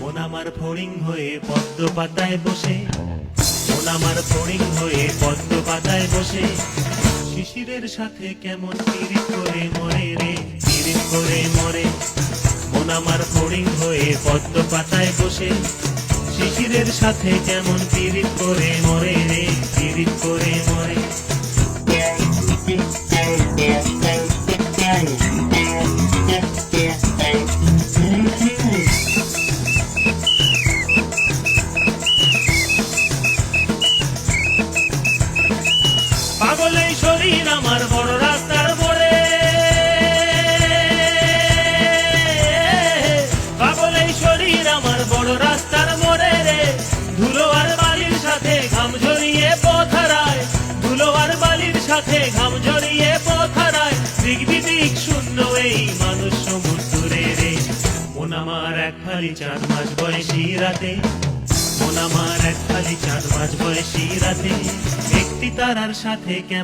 মন আমার ফড়িং হয়ে পদ্ম পাতায় বসে, মন আমার ফড়িং হয়ে পদ্ম পাতায় বসে, শিশিরের সাথে কেমন পিরিত করে মরে রে, পিরিত করে মরে। মন আমার ফড়িং হয়ে পদ্ম পাতায় বসে, শিশিরের সাথে কেমন পিরিত করে মরে রে, পিরিত করে মরে। পাগল এই শরীর আমার বড় রাস্তার মোড়ে, পাগল এই শরীর আমার বড় রাস্তার মোড়ে রে। ধুলো আর বালির সাথে ঘাম ঝরিয়ে পথ হারায়, ধুলো আর বালির সাথে ঘাম ঝরিয়ে পথ হারায়। দিক বিদিক শূন্য এই মানুষ সমুদ্রে রে। মন আমার এক ফালি 4 মাস বয়সী রাতে, মন আমার এক ফালি 4 মাস বয়সী রাতে, একটি তারার সাথে কেমন